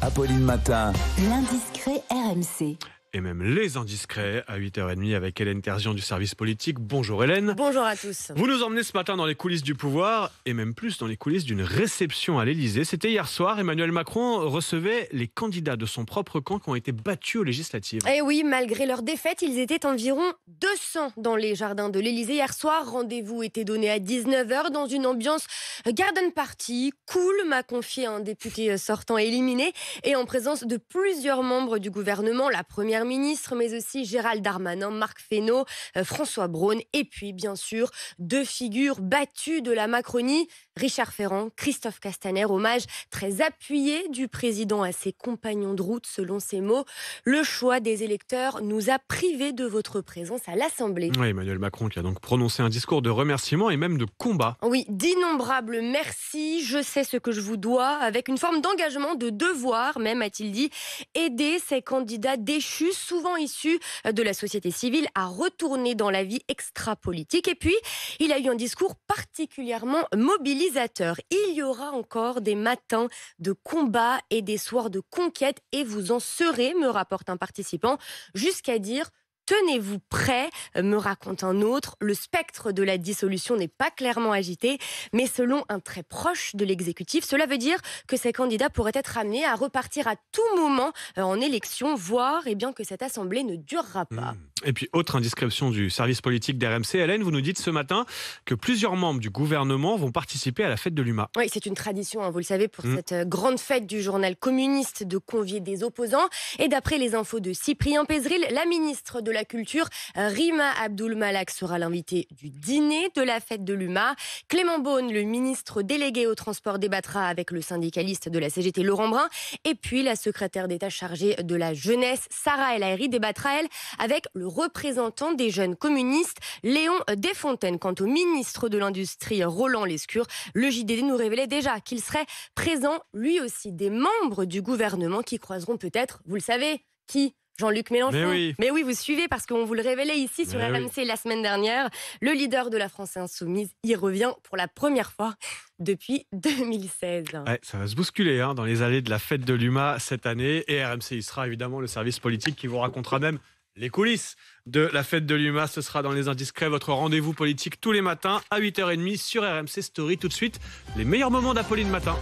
Apolline Matin. L'indiscret RMC. Et même les indiscrets à 8h30 avec Hélène Terzian du service politique. Bonjour Hélène. Bonjour à tous. Vous nous emmenez ce matin dans les coulisses du pouvoir et même plus dans les coulisses d'une réception à l'Elysée. C'était hier soir, Emmanuel Macron recevait les candidats de son propre camp qui ont été battus aux législatives. Et oui, malgré leur défaite, ils étaient environ 200 dans les jardins de l'Elysée. Hier soir, rendez-vous était donné à 19h dans une ambiance garden party, cool, m'a confié un député sortant éliminé, et en présence de plusieurs membres du gouvernement, la première ministre, mais aussi Gérald Darmanin, Marc Fesneau, François Braun, et puis bien sûr, deux figures battues de la Macronie, Richard Ferrand, Christophe Castaner, hommage très appuyé du président à ses compagnons de route, selon ses mots. Le choix des électeurs nous a privés de votre présence à l'Assemblée. Oui, Emmanuel Macron qui a donc prononcé un discours de remerciement et même de combat. Oui, d'innombrables merci, je sais ce que je vous dois, avec une forme d'engagement, de devoir même, a-t-il dit, aider ces candidats déchus, souvent issus de la société civile, à retourner dans la vie extra-politique. Et puis, il a eu un discours particulièrement mobilisateur. Il y aura encore des matins de combat et des soirs de conquête, et vous en serez, me rapporte un participant, jusqu'à dire: tenez-vous prêts, me raconte un autre. Le spectre de la dissolution n'est pas clairement agité, mais selon un très proche de l'exécutif, cela veut dire que ces candidats pourraient être amenés à repartir à tout moment en élection, voire que cette assemblée ne durera pas. Et puis, autre indiscrétion du service politique d'RMC, Hélène, vous nous dites ce matin que plusieurs membres du gouvernement vont participer à la fête de l'UMA. Oui, c'est une tradition, vous le savez, pour cette grande fête du journal communiste de convier des opposants. Et d'après les infos de Cyprien Pézeril, la ministre de la Culture, Rima Abdul-Malak, sera l'invitée du dîner de la fête de l'UMA. Clément Beaune, le ministre délégué au transport, débattra avec le syndicaliste de la CGT, Laurent Brun. Et puis la secrétaire d'État chargée de la jeunesse, Sarah El Haïry, débattra, elle, avec le représentant des jeunes communistes, Léon Desfontaines. Quant au ministre de l'Industrie, Roland Lescure, le JDD nous révélait déjà qu'il serait présent, lui aussi, des membres du gouvernement qui croiseront peut-être, vous le savez, qui ? Jean-Luc Mélenchon. Mais oui, vous suivez parce qu'on vous le révélait ici sur RMC la semaine dernière. Le leader de la France Insoumise y revient pour la première fois depuis 2016. Ouais, ça va se bousculer dans les allées de la fête de l'UMA cette année. Et RMC, il sera évidemment le service politique qui vous racontera même les coulisses de la fête de l'UMA. Ce sera dans Les Indiscrets, votre rendez-vous politique tous les matins à 8h30 sur RMC Story. Tout de suite, les meilleurs moments d'Apolline Matin.